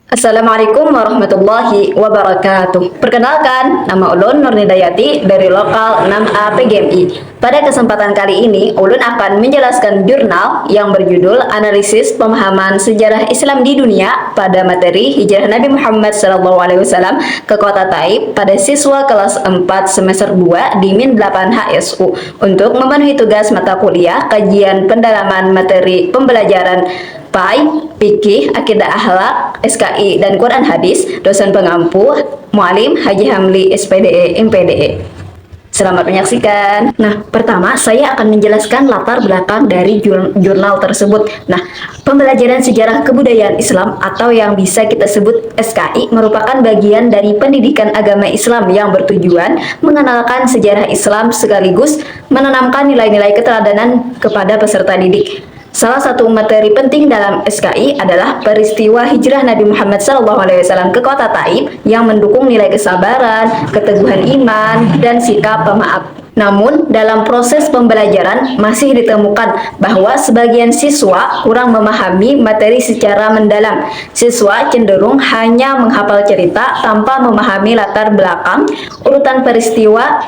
Assalamualaikum warahmatullahi wabarakatuh. Perkenalkan, nama Ulun Nurnidayati dari Lokal 6A PGMI. Pada kesempatan kali ini, Ulun akan menjelaskan jurnal yang berjudul Analisis Pemahaman Sejarah Islam di Dunia pada materi Hijrah Nabi Muhammad SAW ke Kota Taif pada siswa kelas 4 semester 2 di Min 8 HSU untuk memenuhi tugas mata kuliah kajian pendalaman materi pembelajaran Fikih, Akidah Akhlak, SKI, dan Quran Hadis, dosen pengampu, Mualim Haji Hamli, SPDE, MPDE. Selamat menyaksikan. Nah, pertama saya akan menjelaskan latar belakang dari jurnal tersebut. Nah, pembelajaran sejarah kebudayaan Islam atau yang bisa kita sebut SKI merupakan bagian dari pendidikan agama Islam yang bertujuan mengenalkan sejarah Islam sekaligus menanamkan nilai-nilai keteladanan kepada peserta didik. Salah satu materi penting dalam SKI adalah peristiwa hijrah Nabi Muhammad SAW ke kota Taif yang mendukung nilai kesabaran, keteguhan iman, dan sikap pemaaf. Namun, dalam proses pembelajaran masih ditemukan bahwa sebagian siswa kurang memahami materi secara mendalam. Siswa cenderung hanya menghafal cerita tanpa memahami latar belakang, urutan peristiwa,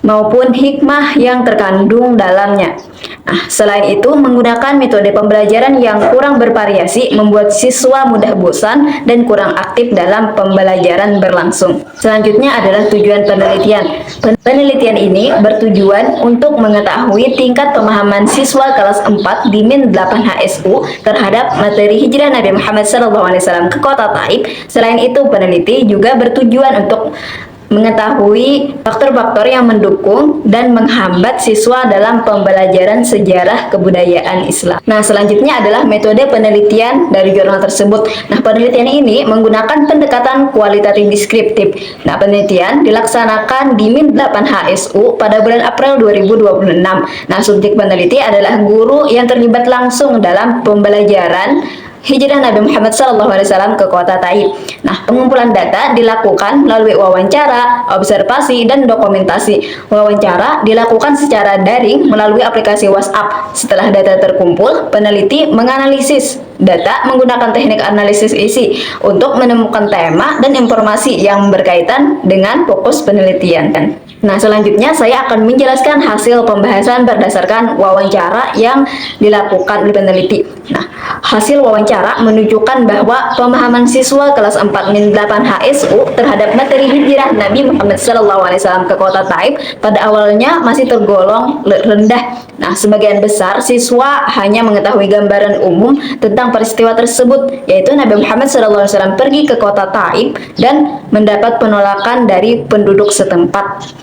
maupun hikmah yang terkandung dalamnya. Nah, selain itu, menggunakan metode pembelajaran yang kurang bervariasi membuat siswa mudah bosan dan kurang aktif dalam pembelajaran berlangsung. Selanjutnya adalah tujuan penelitian. Penelitian ini bertujuan untuk mengetahui tingkat pemahaman siswa kelas 4 di Min 8 HSU terhadap materi hijrah Nabi Muhammad SAW ke kota Taif. Selain itu, peneliti juga bertujuan untuk mengetahui faktor-faktor yang mendukung dan menghambat siswa dalam pembelajaran sejarah kebudayaan Islam. Nah, selanjutnya adalah metode penelitian dari jurnal tersebut. Nah, penelitian ini menggunakan pendekatan kualitatif deskriptif. Nah, penelitian dilaksanakan di Min 8 HSU pada bulan April 2026. Nah, subjek peneliti adalah guru yang terlibat langsung dalam pembelajaran hijrah Nabi Muhammad SAW ke kota Taif. Nah, pengumpulan data dilakukan melalui wawancara, observasi, dan dokumentasi. Wawancara dilakukan secara daring melalui aplikasi WhatsApp. Setelah data terkumpul, peneliti menganalisis data menggunakan teknik analisis isi untuk menemukan tema dan informasi yang berkaitan dengan fokus penelitian. Nah, selanjutnya saya akan menjelaskan hasil pembahasan berdasarkan wawancara yang dilakukan oleh peneliti. Nah, hasil wawancara menunjukkan bahwa pemahaman siswa kelas 4 Min 8 HSU terhadap materi hijrah Nabi Muhammad SAW ke kota Taif pada awalnya masih tergolong rendah. Nah, sebagian besar siswa hanya mengetahui gambaran umum tentang peristiwa tersebut, yaitu Nabi Muhammad SAW pergi ke kota Taif dan mendapat penolakan dari penduduk setempat.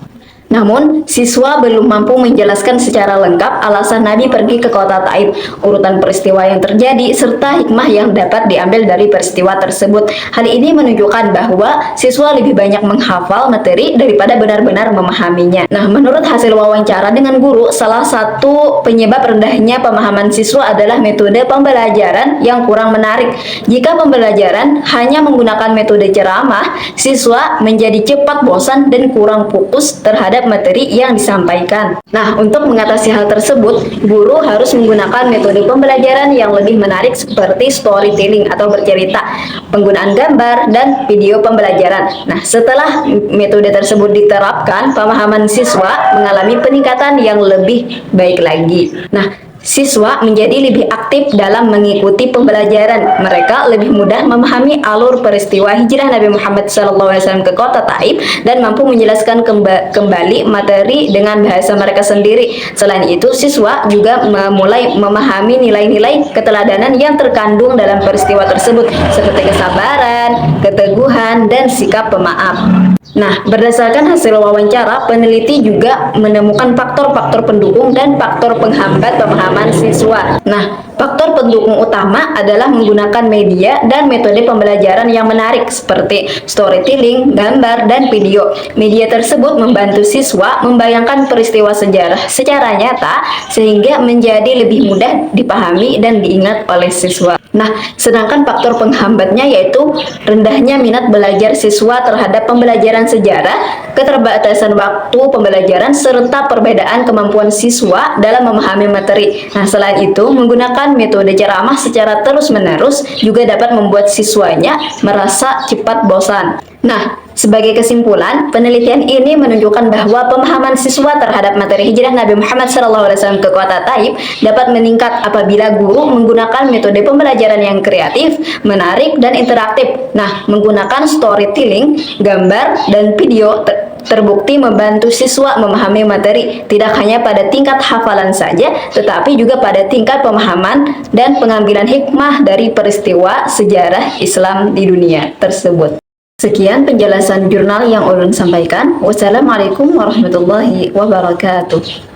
Namun, siswa belum mampu menjelaskan secara lengkap alasan Nabi pergi ke kota Taif, urutan peristiwa yang terjadi, serta hikmah yang dapat diambil dari peristiwa tersebut. Hal ini menunjukkan bahwa siswa lebih banyak menghafal materi daripada benar-benar memahaminya. Nah, menurut hasil wawancara dengan guru, salah satu penyebab rendahnya pemahaman siswa adalah metode pembelajaran yang kurang menarik. Jika pembelajaran hanya menggunakan metode ceramah, siswa menjadi cepat bosan dan kurang fokus terhadap materi yang disampaikan. Nah, untuk mengatasi hal tersebut, guru harus menggunakan metode pembelajaran yang lebih menarik seperti storytelling atau bercerita, penggunaan gambar, dan video pembelajaran. Nah, setelah metode tersebut diterapkan, pemahaman siswa mengalami peningkatan yang lebih baik lagi. Nah, siswa menjadi lebih aktif dalam mengikuti pembelajaran. Mereka lebih mudah memahami alur peristiwa hijrah Nabi Muhammad SAW ke kota Taif dan mampu menjelaskan kembali materi dengan bahasa mereka sendiri. Selain itu, siswa juga mulai memahami nilai-nilai keteladanan yang terkandung dalam peristiwa tersebut, seperti kesabaran, keteguhan, dan sikap pemaaf. Nah, berdasarkan hasil wawancara, peneliti juga menemukan faktor-faktor pendukung dan faktor penghambat pemahaman siswa. Nah, faktor pendukung utama adalah menggunakan media dan metode pembelajaran yang menarik seperti storytelling, gambar, dan video. Media tersebut membantu siswa membayangkan peristiwa sejarah secara nyata sehingga menjadi lebih mudah dipahami dan diingat oleh siswa. Nah, sedangkan faktor penghambatnya yaitu rendahnya minat belajar siswa terhadap pembelajaran sejarah, keterbatasan waktu pembelajaran, serta perbedaan kemampuan siswa dalam memahami materi. Nah, selain itu, menggunakan metode ceramah secara terus-menerus juga dapat membuat siswanya merasa cepat bosan. Nah, sebagai kesimpulan, penelitian ini menunjukkan bahwa pemahaman siswa terhadap materi hijrah Nabi Muhammad SAW ke kota Taif dapat meningkat apabila guru menggunakan metode pembelajaran yang kreatif, menarik, dan interaktif. Nah, menggunakan storytelling, gambar, dan video terbukti membantu siswa memahami materi tidak hanya pada tingkat hafalan saja, tetapi juga pada tingkat pemahaman dan pengambilan hikmah dari peristiwa sejarah Islam di dunia tersebut. Sekian penjelasan jurnal yang ulun sampaikan. Wassalamualaikum warahmatullahi wabarakatuh.